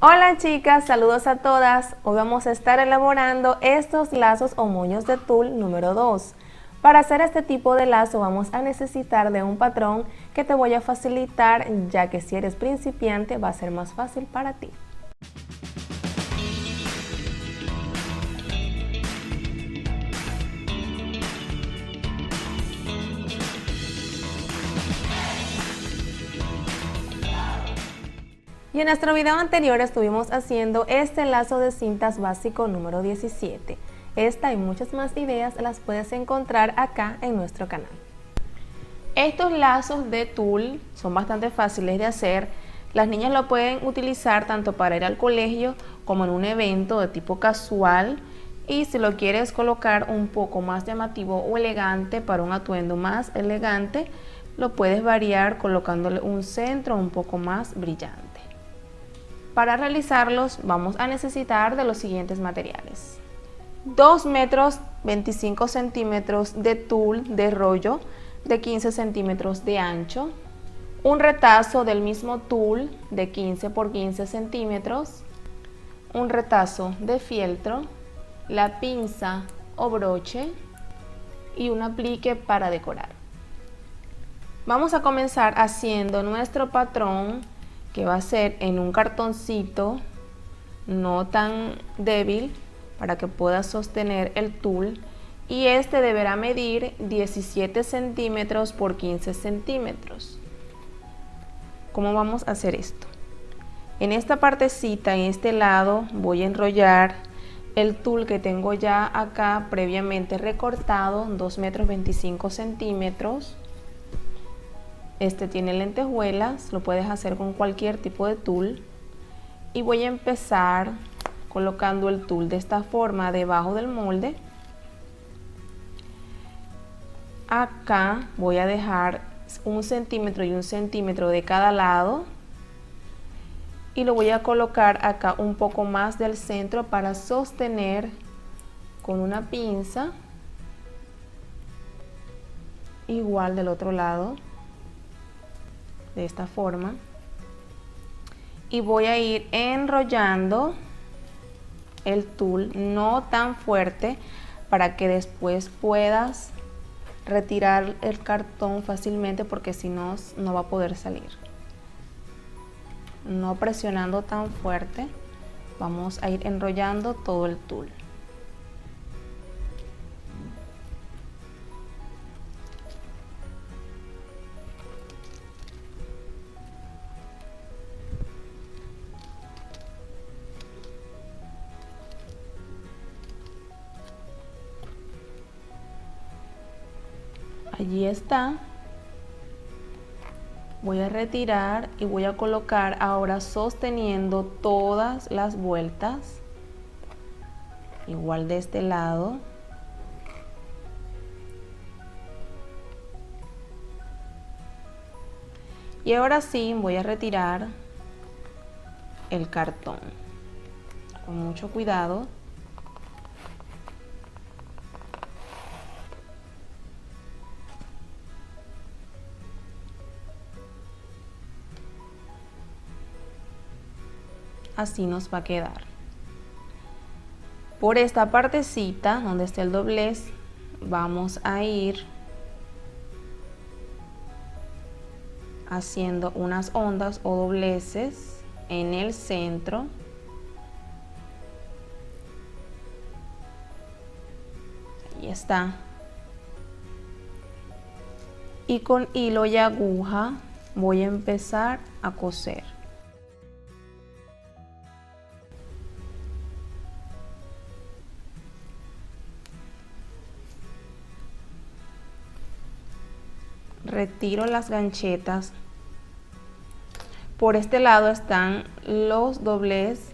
Hola chicas, saludos a todas. Hoy vamos a estar elaborando estos lazos o moños de tul número 2. Para hacer este tipo de lazo vamos a necesitar de un patrón que te voy a facilitar, ya que si eres principiante va a ser más fácil para ti. Y en nuestro video anterior estuvimos haciendo este lazo de cintas básico número 17. Esta y muchas más ideas las puedes encontrar acá en nuestro canal. Estos lazos de tul son bastante fáciles de hacer. Las niñas lo pueden utilizar tanto para ir al colegio como en un evento de tipo casual. Y si lo quieres colocar un poco más llamativo o elegante para un atuendo más elegante, lo puedes variar colocándole un centro un poco más brillante. Para realizarlos vamos a necesitar de los siguientes materiales: 2 metros 25 centímetros de tul de rollo de 15 centímetros de ancho, un retazo del mismo tul de 15 por 15 centímetros, un retazo de fieltro, la pinza o broche y un aplique para decorar. Vamos a comenzar haciendo nuestro patrón, que va a ser en un cartoncito no tan débil para que pueda sostener el tul, y este deberá medir 17 centímetros por 15 centímetros. ¿Cómo vamos a hacer esto? En esta partecita, en este lado, voy a enrollar el tul que tengo ya acá previamente recortado, 2 metros 25 centímetros. Este tiene lentejuelas, lo puedes hacer con cualquier tipo de tul. Y voy a empezar colocando el tul de esta forma debajo del molde. Acá voy a dejar 1 centímetro y 1 centímetro de cada lado. Y lo voy a colocar acá un poco más del centro para sostener con una pinza. Igual del otro lado, de esta forma. Y voy a ir enrollando el tul no tan fuerte para que después puedas retirar el cartón fácilmente, porque si no, no va a poder salir. No presionando tan fuerte, vamos a ir enrollando todo el tul. Allí está. Voy a retirar y voy a colocar ahora sosteniendo todas las vueltas, igual de este lado. Y ahora sí voy a retirar el cartón con mucho cuidado. Así nos va a quedar. Por esta partecita donde está el doblez vamos a ir haciendo unas ondas o dobleces en el centro. Ahí está. Y con hilo y aguja voy a empezar a coser. Retiro las ganchetas. Por este lado están los doblez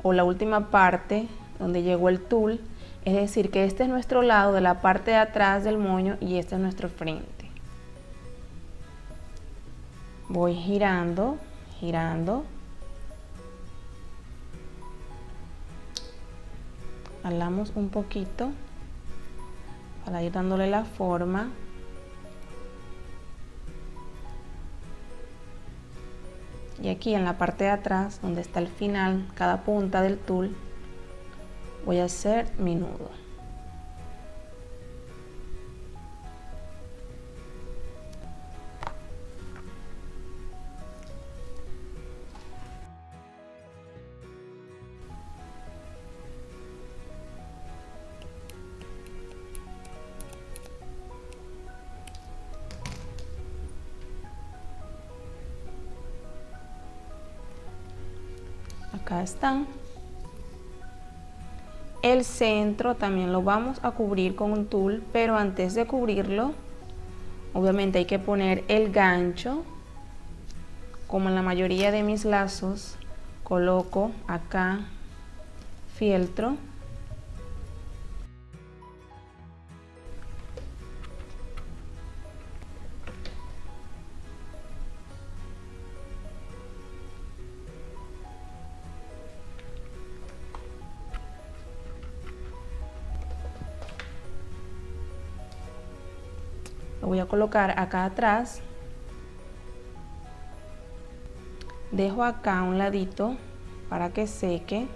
o la última parte donde llegó el tul, es decir que este es nuestro lado de la parte de atrás del moño y este es nuestro frente. Voy girando, girando, jalamos un poquito para ir dándole la forma. Y aquí en la parte de atrás, donde está el final, cada punta del tul, voy a hacer mi nudo. Acá están. El centro también lo vamos a cubrir con un tul, pero antes de cubrirlo, obviamente hay que poner el gancho. Como en la mayoría de mis lazos, coloco acá fieltro. Lo voy a colocar acá atrás. Dejo acá un ladito para que seque.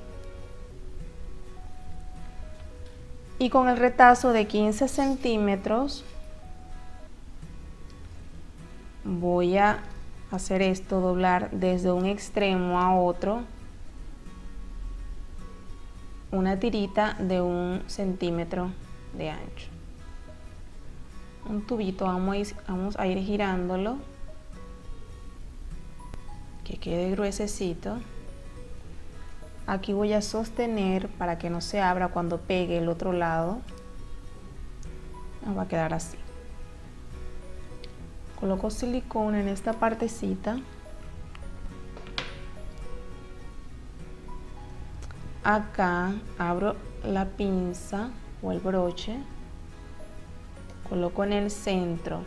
Y con el retazo de 15 centímetros voy a hacer esto, doblar desde un extremo a otro una tirita de 1 centímetro de ancho. Un tubito, vamos a ir girándolo, que quede gruesecito. Aquí voy a sostener para que no se abra cuando pegue el otro lado. Va a quedar así. Coloco silicona en esta partecita. Acá abro la pinza o el broche. Coloco en el centro.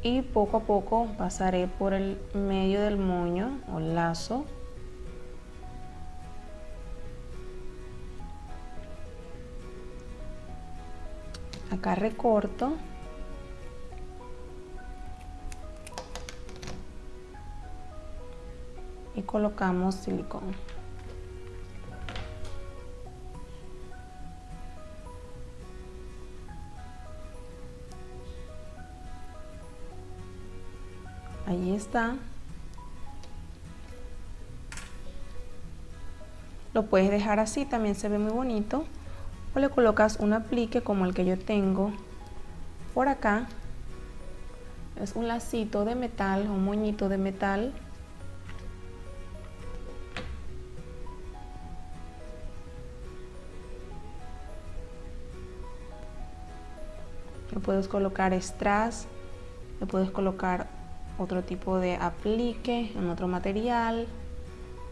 Y poco a poco pasaré por el medio del moño o lazo. Acá recorto. Y colocamos silicona. Ahí está. Lo puedes dejar así, también se ve muy bonito. O le colocas un aplique como el que yo tengo por acá. Es un lacito de metal, un moñito de metal. Le puedes colocar strass, le puedes colocar otro tipo de aplique en otro material,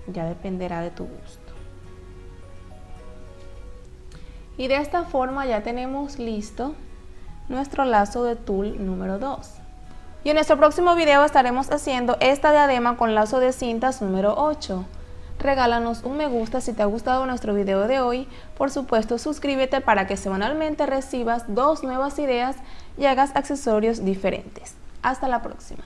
ya dependerá de tu gusto. Y de esta forma ya tenemos listo nuestro lazo de tul número 2. Y en nuestro próximo video estaremos haciendo esta diadema con lazo de cintas número 8. Regálanos un me gusta si te ha gustado nuestro video de hoy. Por supuesto, suscríbete para que semanalmente recibas 2 nuevas ideas y hagas accesorios diferentes. Hasta la próxima.